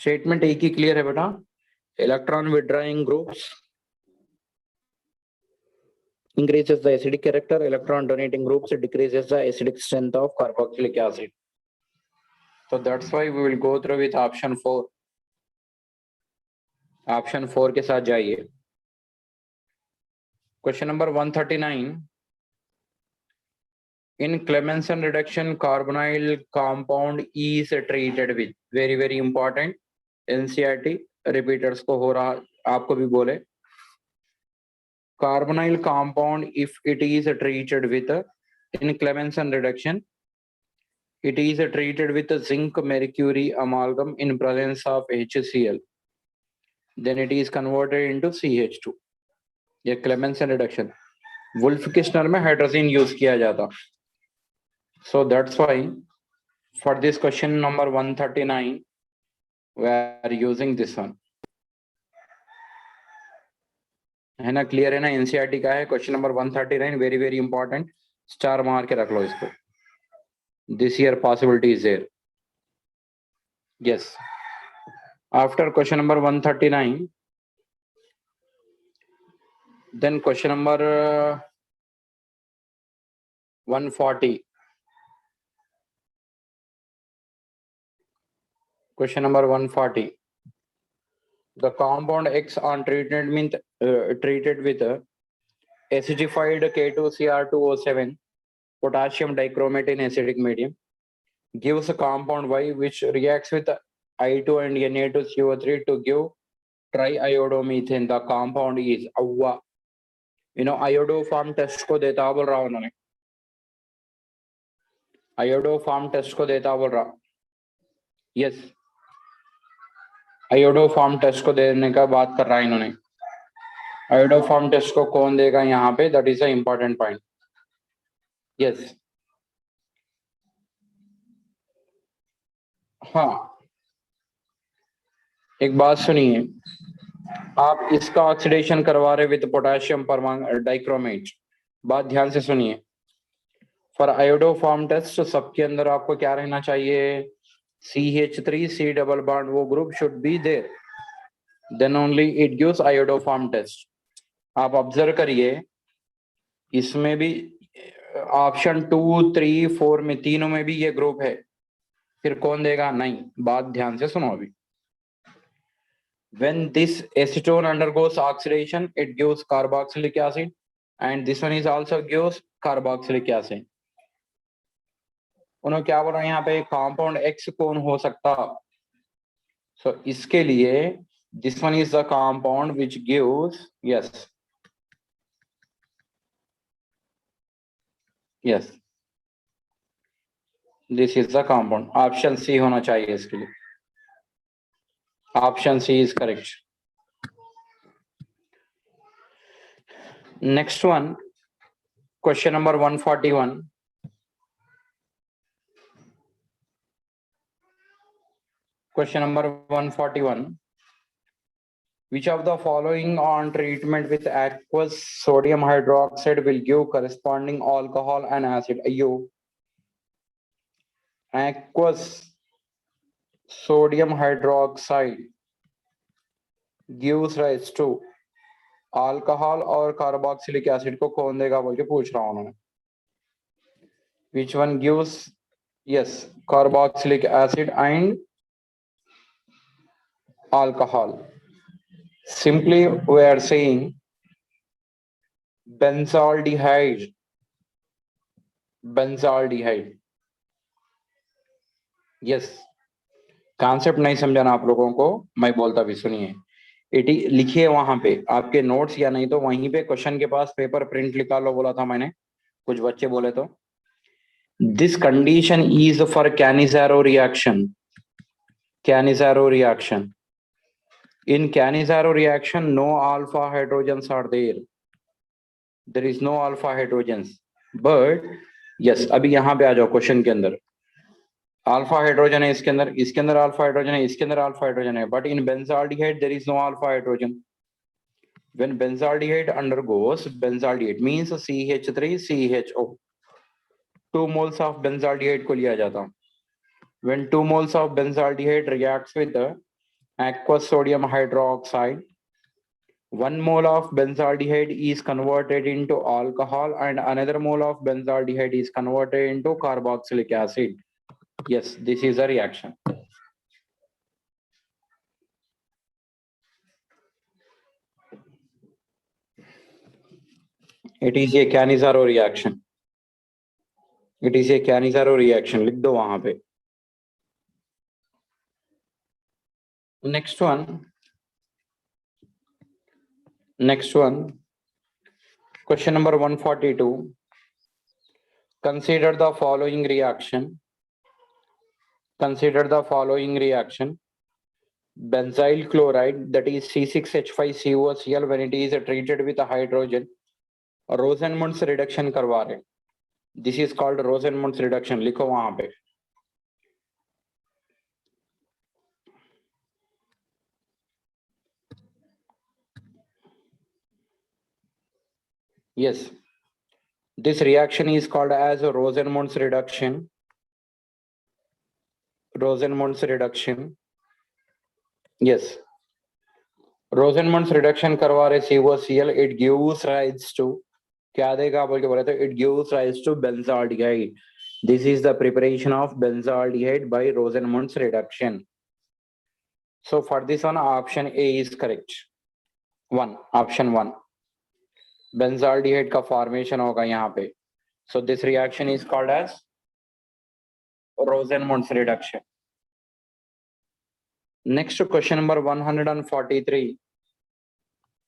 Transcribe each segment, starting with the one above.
Statement एक ही clear है बेटा, electron withdrawing groups increases the acidic character, electron donating groups decreases the acidic strength of carboxylic acid. So that's why we will go through with option 4. Option 4 के साथ जाइए। Question number 139, in Clemmensen reduction carbonyl compound is treated with, very important, NCERT repeaters को हो रहा, आपको भी बोले, carbonyl compound if it is treated with, in Clemmensen reduction it is treated with zinc mercury amalgam in presence of HCl, then it is converted into CH2. ये Clemmensen reduction wolf किस्नर में hydrogen use किया जाता। So that's why for this question number 139 we are using this one, है ना? Clear है ना? NCERT का है question number 139, very important, star मार के रख लो इसको, this year possibility is there. Yes, after question number 139 then question number 140, question number 140, the compound X on treatment means treated with acidified K2Cr2O7 potassium dichromate in acidic medium gives a compound Y which reacts with I2 and Na2CO3 to give triiodomethane. The compound is अव्वा, you know iodoform test को देता बोल रहा उन्होंने, iodoform test को देता बोल रहा। Yes, iodoform test को देने का बात कर रहा है इन्होंने। आयोडोफॉर्म टेस्ट को कौन देगा यहाँ पे, that is a important point. Yes, हाँ एक बात सुनिए, आप इसका ऑक्सीडेशन करवा रहे विद पोटेशियम डाइक्रोमेट, बात ध्यान से सुनिए। फॉर आयोडोफॉर्म टेस्ट सबके अंदर आपको क्या रहना चाहिए, CH3 C डबल बॉन्ड, वो group should be there, then only it gives iodoform test. आप ऑब्जर्व करिए, इसमें भी ऑप्शन 2, 3, 4 में तीनों में भी ये ग्रुप है, फिर कौन देगा? नहीं, बात ध्यान से सुनो अभी। when this acetone undergoes oxidation it gives carboxylic acid and this one is also gives carboxylic acid। उन्होंने क्या बोला यहाँ पे, कंपाउंड एक्स कौन हो सकता? सो इसके लिए this one is the compound which gives, yes yes this is the compound, option C होना चाहिए इसके लिए, option C is correct. Next one, question number 141, question number 141, which of the following on treatment with aqueous sodium hydroxide will give corresponding alcohol and acid? Ayo, aqueous sodium hydroxide gives rise to alcohol और carboxylic acid को कौन देगा बोल के पूछ रहा हूं उन्होंने। which one gives, yes, carboxylic acid and alcohol? Simply we are saying benzaldehyde, benzaldehyde। Yes, concept नहीं समझाना आप लोगों को, मैं बोलता भी सुनिए। इटी लिखिए वहां पे आपके नोट्स, या नहीं तो वहीं पे क्वेश्चन के पास पेपर प्रिंट निकालो बोला था मैंने, कुछ बच्चे बोले तो। This condition is for Cannizzaro reaction, Cannizzaro reaction. In Cannizzaro reaction, no alpha hydrogens are there. There is no alpha hydrogens. But yes, अभी यहाँ पे आ जाओ क्वेश्चन के अंदर, अल्फा हाइड्रोजन है इसके अंदर अल्फा हाइड्रोजन है, इसके अंदर अल्फा हाइड्रोजन है, but in benzaldehyde there is no alpha hydrogen. When benzaldehyde undergoes, benzaldehyde means CH3CHO, 2 moles of benzaldehyde को लिया जाता। When 2 moles of benzaldehyde reacts with aqueous sodium hydroxide. 1 mole of benzaldehyde is converted into alcohol and another mole of benzaldehyde is converted into carboxylic acid. Yes, this is a reaction. It is a Cannizzaro reaction. It is a Cannizzaro reaction. लिख दो वहां पे. Next one. Question number 142. Consider the following reaction. Benzyl chloride, that is C6H5COCl, when it is treated with hydrogen, Rosenmund's reduction करवा रहे. This is called Rosenmund's reduction. लिखो वहां पे. Yes, this reaction is called as Rosenmund's reduction. Yes, Rosenmund's reduction करवा रहे COCl. It gives rise to, क्या देगा बोल के बोला था, it gives rise to benzaldehyde. This is the preparation of benzaldehyde by Rosenmund's reduction. So for this one, option A is correct. Option 1. Benzaldehyde का formation होगा यहाँ पे. So this reaction is called as Rosenmund's reduction. Next question number 143.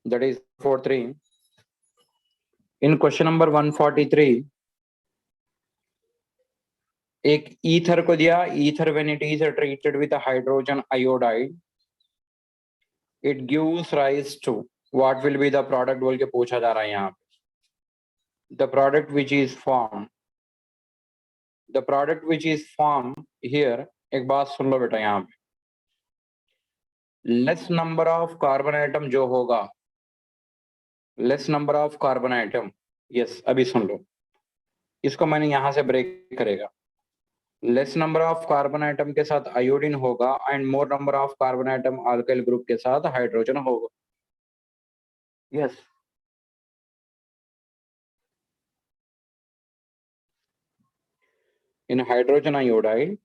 That is 43. In question number 143, एक ether को दिया. Ether, when it is treated with a hydrogen iodide, it gives rise to, what will be the product बोल के पूछा जा रहा है यहाँ पे. The product which is formed here, एक बात सुन लो बेटा यहाँ पे. Less number of carbon atom जो होगा, less number of carbon atom. Yes, अभी सुन लो, इसको मैंने यहाँ से ब्रेक करेगा. Less number of carbon atom के साथ आयोडीन होगा and more number of carbon atom alkyl group के साथ हाइड्रोजन होगा. Yes, in hydrogen iodide,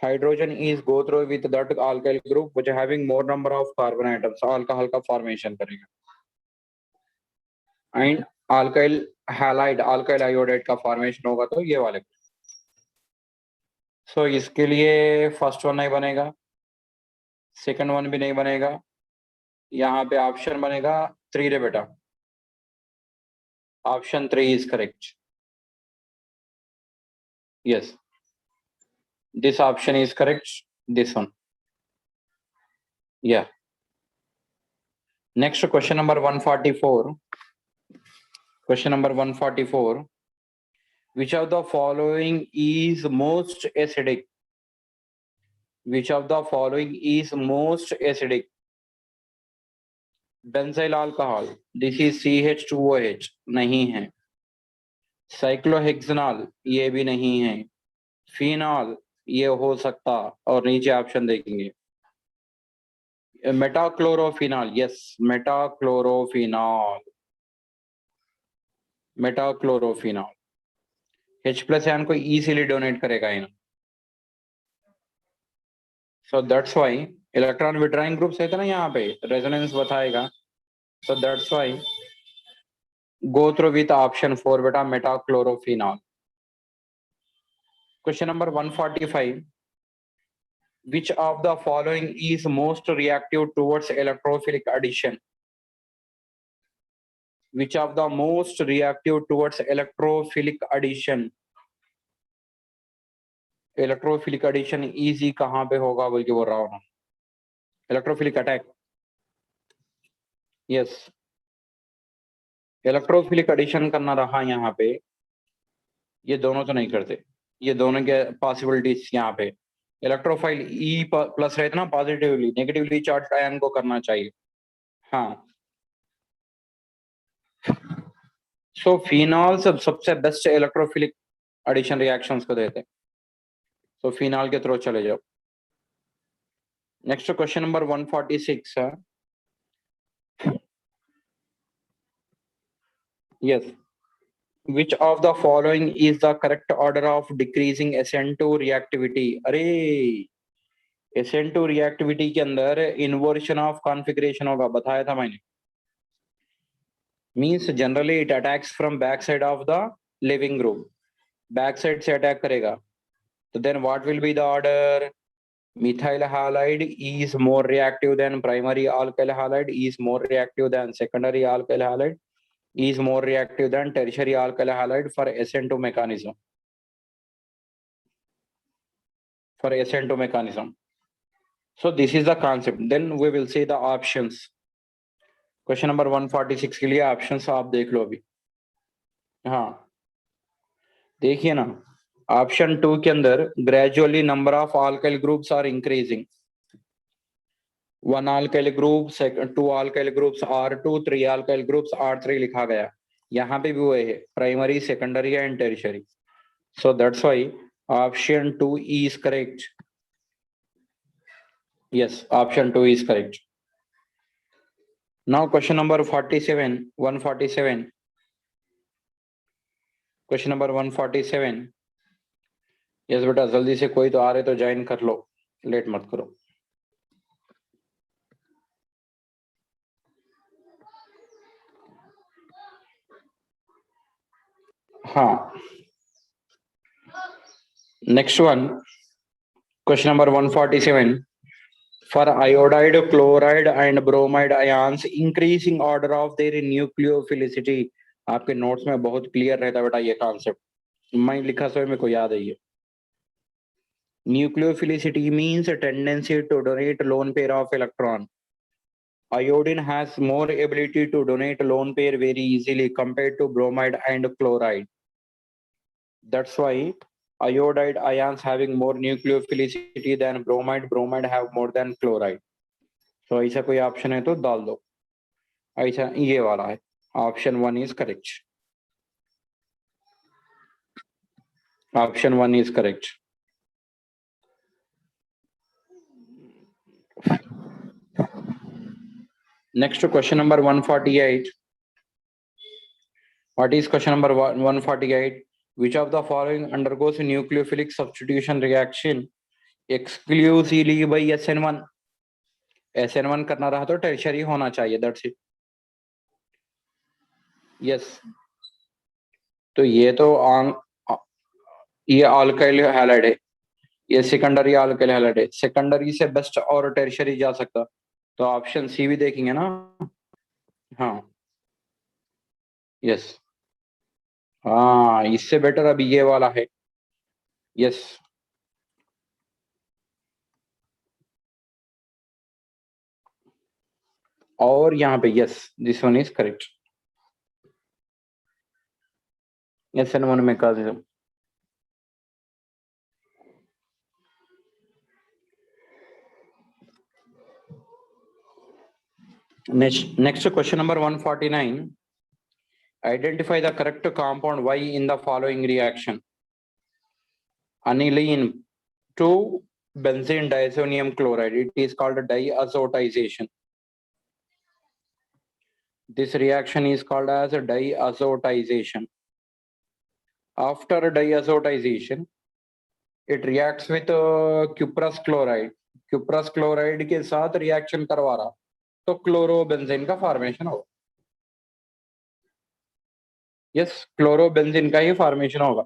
hydrogen is go through with that alkyl group which having more number of carbon atoms, alcohol का formation करेगा. And alkyl halide, alkyl iodide का formation होगा तो ये वाले. सो इसके लिए फर्स्ट वन नहीं बनेगा, सेकंड वन भी नहीं बनेगा. यहाँ पे ऑप्शन बनेगा 3 रे बेटा. Option 3 is correct. Yes, this option is correct. This one. Yeah. Next question number 144. Question number 144. Which of the following is most acidic? Which of the following is most acidic? Benzyl alcohol. This is CH2OH. नहीं है. Cyclohexanol, ये भी नहीं है. Phenol, ये हो सकता, और नीचे ऑप्शन देखेंगे. Metachlorophenol. Yes, metachlorophenol. H+ ion को इजीली डोनेट करेगा इन. So that's why electron withdrawing group है ना यहाँ पे, रेजोनेंस बताएगा. So that's why go through with option 4 beta, metachlorophenol. Question number 145. Which of the following is most reactive towards electrophilic addition? Which of the most reactive towards electrophilic addition? Electrophilic addition easy कहाँ पे होगा बोल के बोल रहा हूँ. Electrophilic attack. Yes. Electrophilic addition करना रहा यहाँ पे. ये दोनों तो नहीं करते, ये दोनों के पॉसिबिलिटीज यहाँ पे. इलेक्ट्रोफाइल E+ रहता ना, पॉजिटिवली नेगेटिवली चार्ज आयन को करना चाहिए. हाँ, सो फिनॉल सबसे बेस्ट इलेक्ट्रोफिलिक एडिशन रिएक्शंस को देते. तो फिनॉल के थ्रू चले जाओ. Next to question number 146. Yes. Which of the following is the correct order of decreasing SN2 reactivity? अरे SN2 reactivity के अंदर inversion of configuration होगा, बताया था मैंने. Means generally it attacks from back side of the living group. Back side से attack करेगा. So then what will be the order? Methyl halide is more reactive than primary alkyl halide, is more reactive than secondary alkyl halide, is more reactive than tertiary alkyl halide for SN2 mechanism. For SN2 mechanism. So this is the concept. Then we will see the options. Question number 146 के लिए options आप देख लो अभी. हाँ देखिए ना, option 2 के अंदर gradually number of alkyl groups are increasing. 1 alkyl group, 2 alkyl groups R2, 3 alkyl groups R3 लिखा गया. यहाँ पे भी वो है primary, secondary and tertiary. So that's why option 2 is correct. Yes, option 2 is correct. Now question number 47, 147. Question number 147. Yes बेटा, जल्दी से कोई तो आ रहे तो ज्वाइन कर लो, लेट मत करो. हाँ, next one, question number 147. For iodide, chloride and bromide ions, increasing order of their nucleophilicity. आपके नोट्स में बहुत क्लियर रहता है बेटा ये कॉन्सेप्ट, मैं लिखा सो मेरे को याद है ये. Nucleophilicity means a tendency to donate lone pair of electron. Iodine has more ability to donate lone pair very easily compared to bromide and chloride. That's why iodide ions having more nucleophilicity than bromide, bromide have more than chloride. So ऐसा कोई option है तो डाल दो. ऐसा ये वाला है. Option 1 is correct. Option 1 is correct. Next to question number 148. What is question number 148? Which of the following undergoes a nucleophilic substitution reaction exclusively by SN1? SN1 करना रहा तो tertiary होना चाहिए. That's it. Yes. तो ये तो ये alkyl halide है, ये secondary alkyl halide है. Secondary से best और tertiary जा सकता, तो ऑप्शन सी भी देखेंगे ना. हाँ यस, हाँ इससे बेटर अभी ये वाला है. यस, और यहाँ पे yes, this one is correct. SN1 mechanism. Next question number 149. Identify the correct compound Y in the following reaction. Aniline to benzene diazonium chloride. It is called diazotization. This reaction is called as diazotization. After diazotization, it reacts with cuprous chloride. Cuprous chloride के साथ reaction करवा रहा तो chlorobenzene का formation होगा. Yes, chlorobenzene का ही formation होगा.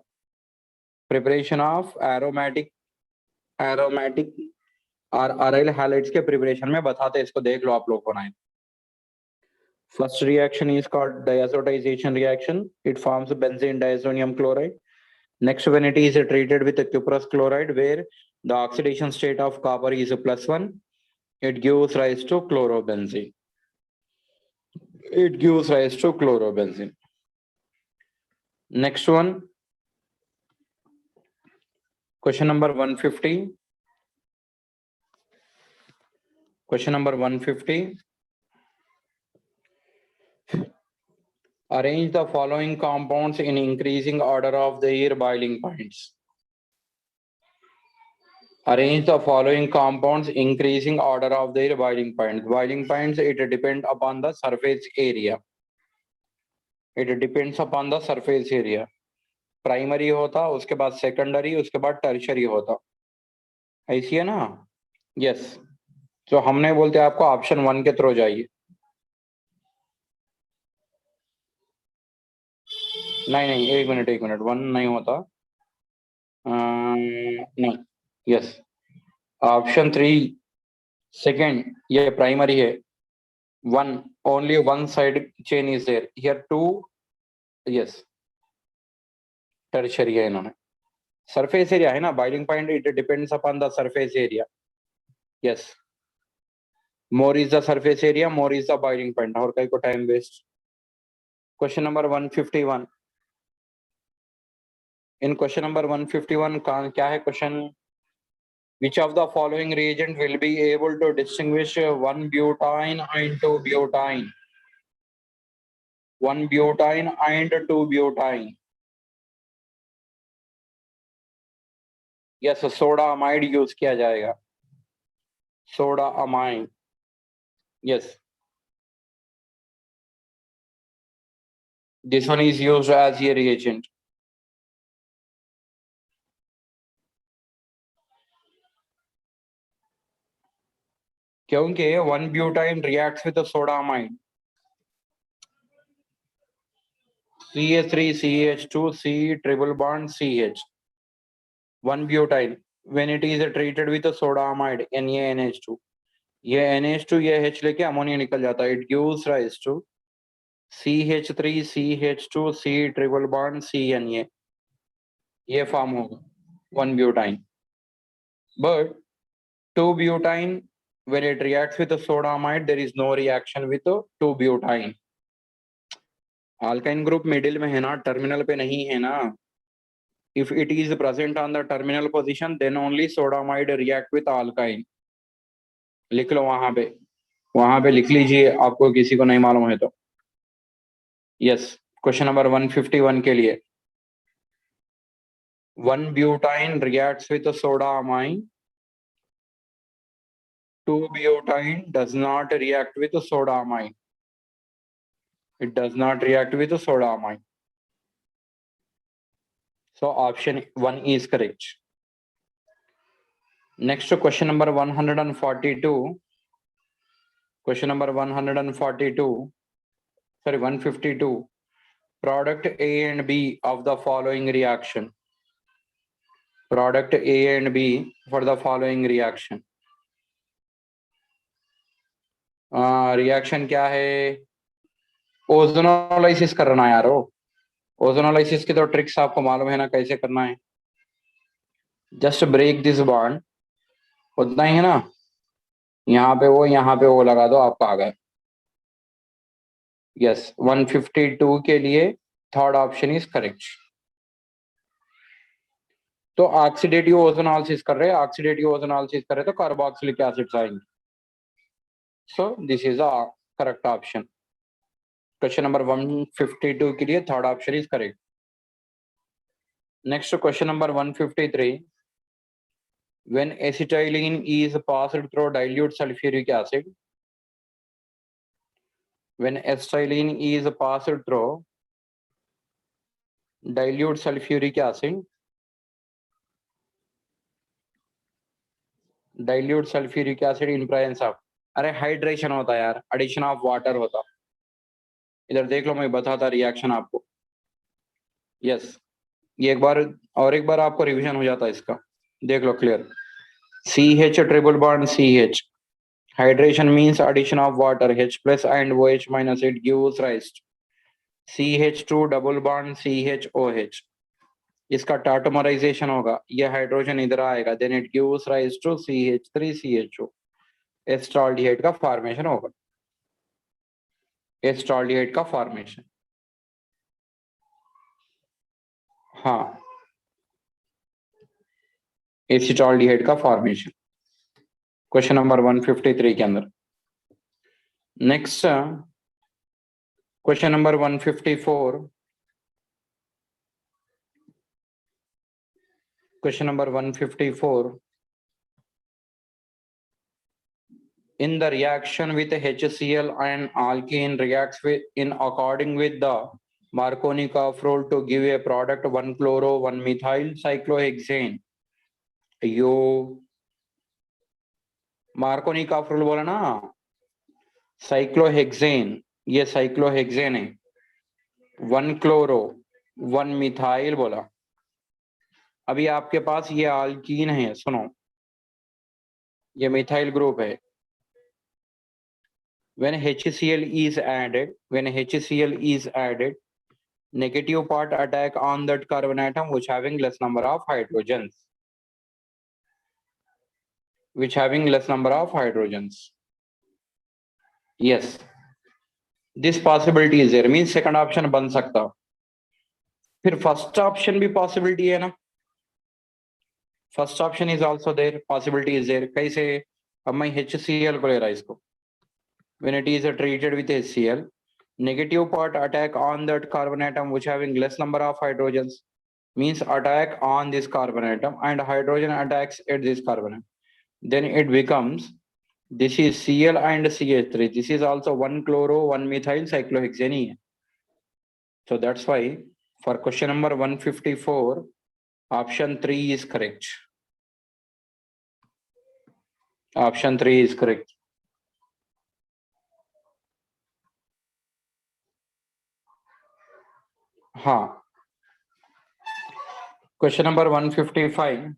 Preparation of aromatic और अराइल हैलाइड्स के प्रिपरेशन में बताते, इसको देख लो आप लोग को ना. First reaction is called diazotization reaction. It forms benzene diazonium chloride. Next, when it is treated with a cuprous chloride, where the oxidation state of copper is +1, it gives rise to chlorobenzene. It gives rise to chlorobenzene. Next one, question number 150. Question number 150. Arrange the following compounds in increasing order of their boiling points. Arrange the following compounds increasing order of their boiling points. Boiling points, it depends upon the surface area. It depends upon the surface area. Primary होता, उसके बाद secondary, उसके बाद tertiary होता, ऐसी है ना? Yes. तो हमने बोलते हैं आपको ऑप्शन 1 के थ्रू जाइए। नहीं नहीं, एक मिनट, 1 नहीं होता, नहीं, यस, ऑप्शन 3 सेकेंड, ये प्राइमरी है। 1, only 1 side chain is there here, 2, yes, tertiary है इन्होंने। सरफेस एरिया है ना, boiling point it depends upon the surface area. Yes, more is the surface area, more is the boiling point. और कहीं को time waste. Question number 151। In question number 151 का क्या है question? Which of the following reagent will be able to distinguish 1-butene and 2-butene? 1-butene and 2-butene. Yes, soda amide use किया जाएगा, soda amide. Yes, this one is used as a reagent. क्योंकि 1-butene reacts with the soda amide, CH3CH2 C triple bond CH. 1-butene when it is treated with a soda amide NaNH2, ये NH2 ये H लेके ammonia निकल जाता है, it gives rise to CH3CH2 C triple bond CNA, ये form होगा 1-butene. But 2-butene when it reacts with a soda amide there is no reaction with 2-butene. alkyne group middle में है ना, terminal पे नहीं है ना। if it is present on the terminal position then only soda amide react with alkyne. लिख लो वहां पे लिख लीजिए, आपको किसी को नहीं मालूम है तो। यस, क्वेश्चन नंबर 151 के लिए 1-butene reacts with soda amine, 2-butene does not react with soda amine, it does not react with soda amine, so option 1 is correct. Next to question number 142, question number 142, sorry 152, product A and B of the following reaction, product A and B for the following reaction. Reaction क्या है? Ozonolysis करना है यार। Ozonolysis की तो tricks आपको मालूम है ना कैसे करना है। जस्ट ब्रेक दिस बॉन्ड, उतना ही है ना, यहाँ पे वो लगा दो, आपका आ गया। यस, 152 के लिए थर्ड ऑप्शन इज करेक्ट। तो ऑक्सीडेटिव ओजोनोलाइसिस कर रहे हैं, ऑक्सीडेटिव ओजोनोलाइसिस कर रहे तो कार्बोक्सिलिक एसिड्स आएंगे, so this is the correct option. Question number 152 के लिए third option is correct. Next question number 153, when acetylene is passed through dilute sulfuric acid, when acetylene is passed through dilute sulfuric acid, dilute sulfuric acid in presence of, अरे hydration होता है यार, addition of water होता। इधर देख लो, मैं बताता reaction आपको। यस, ये एक बार आपको रिवीजन हो जाता है इसका, देख लो clear. CH triple bond CH, hydration means addition of water, H plus and OH minus, it gives rise to CH2 double bond CHOH, इसका टाटोमराइजेशन होगा, ये हाइड्रोजन इधर आएगा, then it gives rise to CH3CHO, acetaldehyde का formation होगा, एस्टाल्डिहाइड का formation. हाँ, acetaldehyde का फॉर्मेशन, क्वेश्चन नंबर 153 के अंदर। Next question number 154, question number 154, in the reaction with HCl and alkene reacts with in according with the Markovnikov rule to give a product 1-chloro 1-methyl cyclohexane. Yo Markovnikov rule बोला ना, cyclohexane, ये cyclohexane है, 1-क्लोरो 1-मिथाइल बोला। अभी आपके पास ये आल्कीन है, सुनो, ये मिथाइल ग्रुप है। when HCl is added, negative part attack on that carbon atom which having less number of hydrogens, yes, this possibility is there, means second option बन सकता। फिर फर्स्ट ऑप्शन भी पॉसिबिलिटी है ना, first option is also there, possibility is there. कैसे? अब मैं HCl को ले रहा इसको, when it is treated with HCl, negative part attack on that carbon atom which having less number of hydrogens, means attack on this carbon atom and hydrogen attacks at this carbon atom, then it becomes, this is Cl and CH3, this is also 1-chloro 1-methyl cyclohexane. So that's why for question number 154, option 3 is correct. Option 3 is correct. हाँ, question number 155.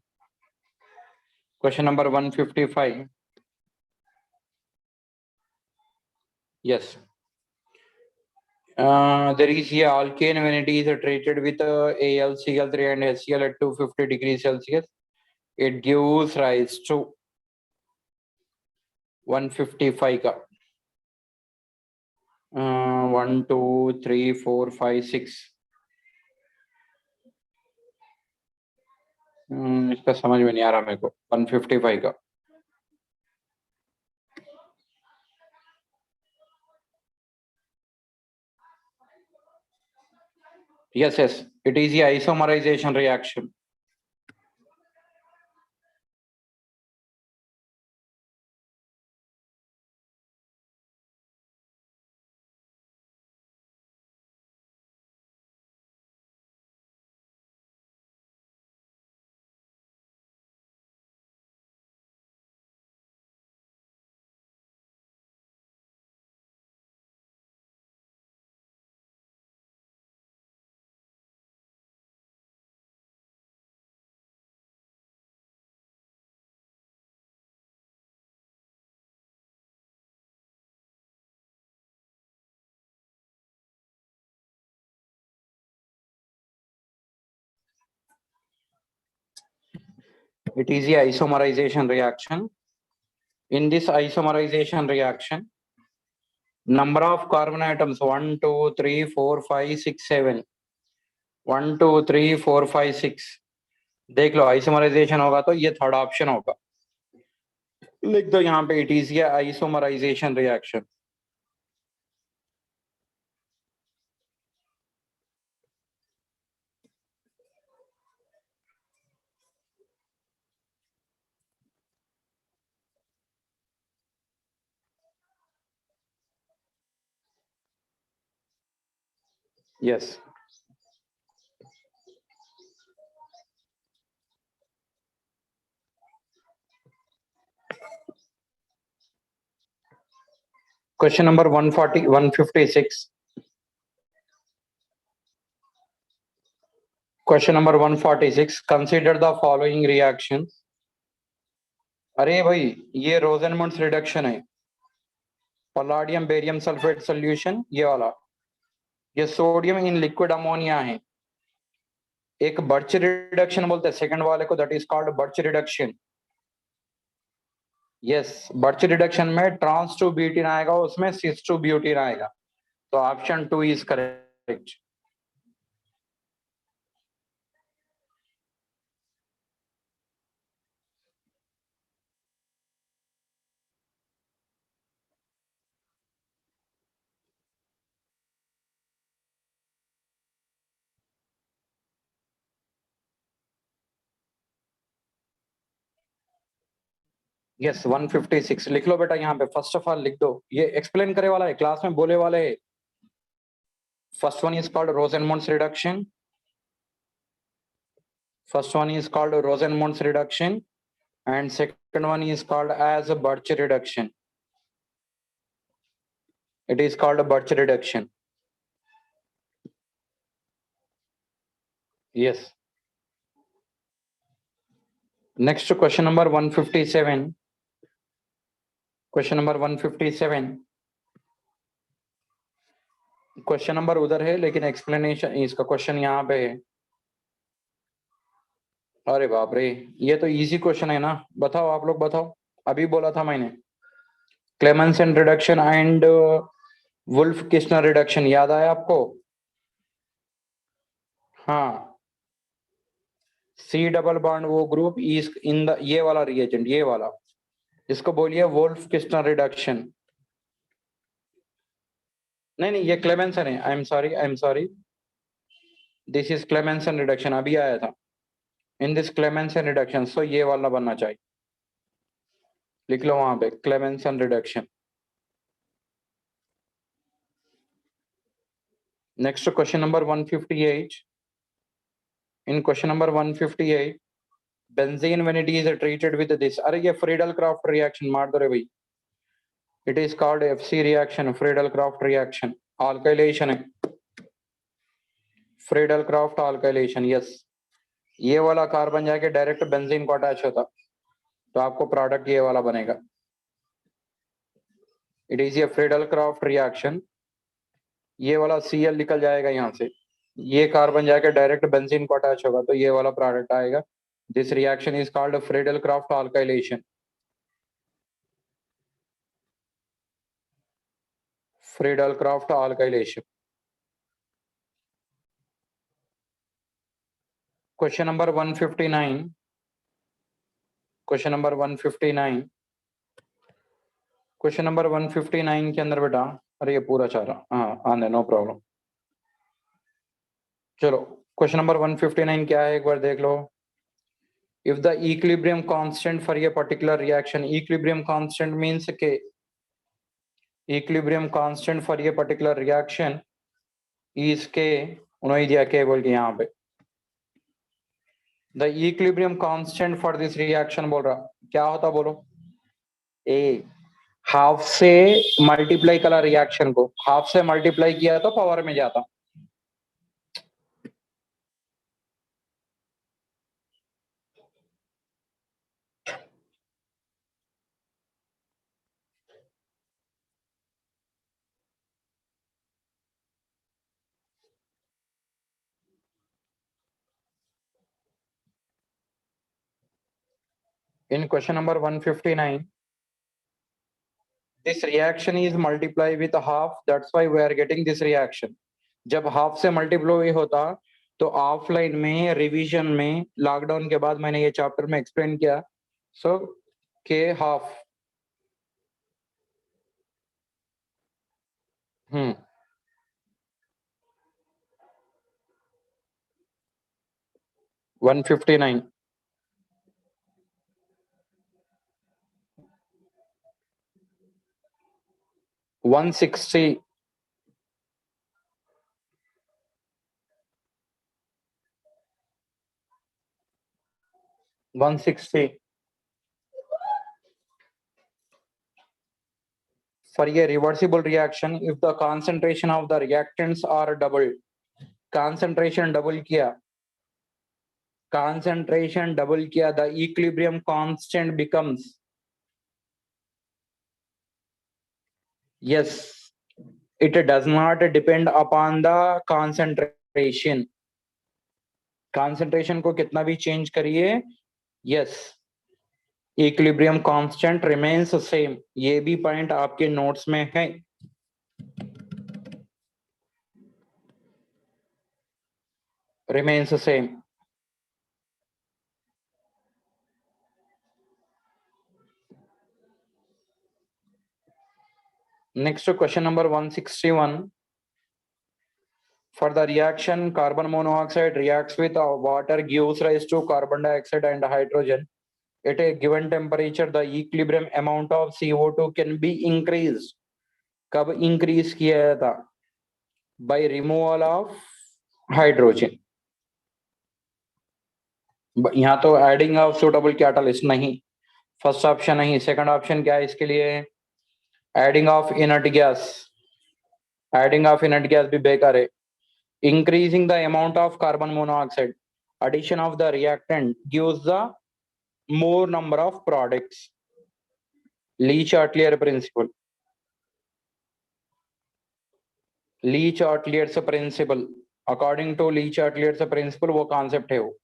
Question number 155. Yes. There is a alkane when it is treated with AlCl3 and HCl at 250 degrees Celsius. It gives rise to 155 का 1 2 3 4 5 6, इसका समझ में नहीं आ रहा मेरे को। 155 का yes, it is the isomerization reaction. It is the isomerization reaction. In this isomerization reaction, number of carbon atoms 1 2 3 4 5 6 7, 1 2 3 4 5 6, देख लो आइसोमराइजेशन होगा तो ये थर्ड ऑप्शन होगा, लिख दो यहाँ पे, इट इज ये isomerization reaction. Yes, question number 156। Question number 146, consider the following reaction. अरे भाई ये रोजेनमंड्स रिडक्शन है, पलाडियम बेरियम सल्फेट सोल्यूशन ये वाला, ये सोडियम इन लिक्विड अमोनिया है। एक बर्च रिडक्शन बोलते हैं सेकंड वाले को, that is called birch reduction. Yes, birch reduction में ट्रांस टू ब्यूटीन आएगा, उसमें सिस टू ब्यूटीन आएगा, तो ऑप्शन 2 इज करेक्ट। यस 156 लिख लो बेटा यहाँ पे, फर्स्ट ऑफ ऑल लिख दो, ये एक्सप्लेन करे वाला है, क्लास में बोले वाले है। First one is called Rosenmund's reduction, first one is called Rosenmund's reduction and second one is called as Birch reduction. It is called Birch reduction. Yes. Next question number 157. Question number 157. Question number उधर है लेकिन explanation इसका question यहाँ पे है। अरे बाप रे, ये तो इजी क्वेश्चन है ना, बताओ आप लोग बताओ, अभी बोला था मैंने Clemmensen reduction and Wolff Kishner reduction, याद आया आपको? हाँ, सी डबल बॉन्ड वो ग्रुप इज इन द, ये वाला रिएजेंट, ये वाला, इसको बोलिए वुल्फ किस्नर रिडक्शन। नहीं नहीं, ये क्लेमेंसन है, I am sorry, this is Clemmensen reduction, अभी आया था। इन दिस क्लेमेंसन रिडक्शन, सो ये वाला बनना चाहिए, लिख लो वहां पे Clemmensen reduction. Next question number 158. In question number 158, benzene when it is treated with this, अरे ये Friedel-Crafts reaction मार दो रे भाई, it is called FC reaction, Friedel-Crafts reaction, alkylation है, Friedel-Crafts alkylation, yes। ये वाला कार्बन जाके डायरेक्ट बेंजीन को अटैच होता, तो आपको प्रोडक्ट ये वाला बनेगा। It is a Friedel-Crafts reaction, ये वाला Cl निकल जाएगा यहाँ से, ये कार्बन जाके डायरेक्ट बेंजीन को अटैच होगा, तो ये वाला प्रोडक्ट आएगा। This reaction is called Friedel-Crafts alkylation, Friedel-Crafts alkylation। Question number 159. Question number 159. Question number 159 के अंदर बेटा, अरे ये पूरा चाह रहा, हाँ आने, नो प्रॉब्लम। चलो क्वेश्चन नंबर 159 क्या है एक बार देख लो। If the equilibrium constant for a particular reaction, equilibrium constant means के equilibrium constant for a particular reaction is के, उन्होंने दिया के बोल के यहाँ पे, the equilibrium constant for this reaction बोल रहा, क्या होता बोलो? ए, हाफ से मल्टीप्लाई करा रिएक्शन को, हाफ से मल्टीप्लाई किया तो पावर में जाता। In question number 159, this reaction is multiply with half, that's why we are getting this reaction। जब हाफ से मल्टीप्लाई होता तो ऑफलाइन में रिवीजन में लॉकडाउन के बाद मैंने ये चैप्टर में एक्सप्लेन किया, सो के half 159 160 160 for a reversible reaction if the concentration of the reactants are doubled, concentration double किया, concentration double किया, the equilibrium constant becomes, yes, it does not depend upon the concentration, concentration को कितना भी change करिए, yes, equilibrium constant remains same, ये भी point आपके notes में है। Remains same. Next question number 161, for the reaction carbon monoxide reacts with water gives rise to carbon dioxide and hydrogen, At a given temperature, the equilibrium amount of CO2 can be increased. कब increase किया जाता? By removal of hydrogen. यहाँ तो adding of suitable catalyst नहीं, first option नहीं, second option क्या है इसके लिए? Adding of inert gas, adding of inert gas भी बेकार है. Increasing the amount of carbon monoxide, addition of the reactant gives the more number of products. Le Chatelier principle, Le Chatelier's principle, according to Le Chatelier's principle वो concept है वो.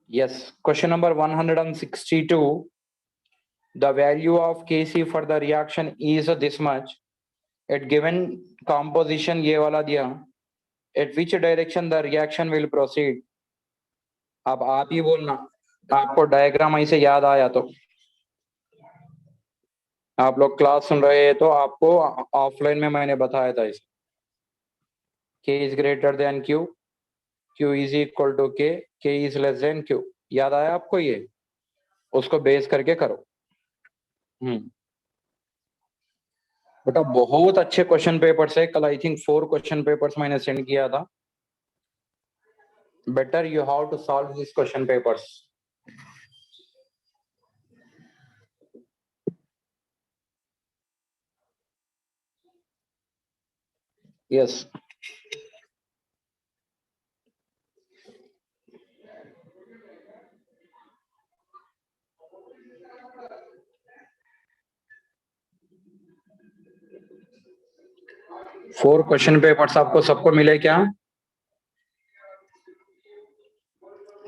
Yes, question number 162. The value of Kc for the reaction is this much. At given composition ये वाला दिया. At which direction the reaction will proceed? अब आप ही बोलना, आपको डायग्राम ऐसे याद आया तो. आप लोग क्लास सुन रहे हैं तो आपको ऑफलाइन में मैंने बताया था इसे. K is greater than Q, Q is equal to K, K is less than Q. याद आया आपको? ये उसको बेस करके करो. बेटा बहुत अच्छे क्वेश्चन पेपर्स है. कल आई थिंक 4 क्वेश्चन पेपर्स मैंने सेंड किया था. Better you have to solve this question papers. Yes. Four question papers आपको सबको मिले क्या?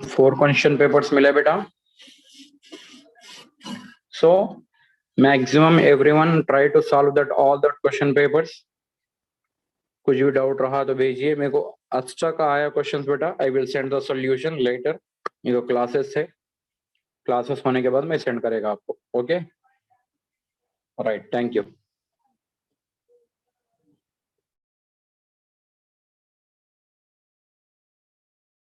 4 क्वेश्चन पेपर्स मिले बेटा. So maximum everyone try to solve that all that question papers. कुछ भी डाउट रहा तो भेजिए मेरे को. अच्छा का आया क्वेश्चंस बेटा. I will send the solution later. ये तो क्लासेस है, क्लासेस होने के बाद मैं सेंड करेगा आपको. Okay, right, thank you.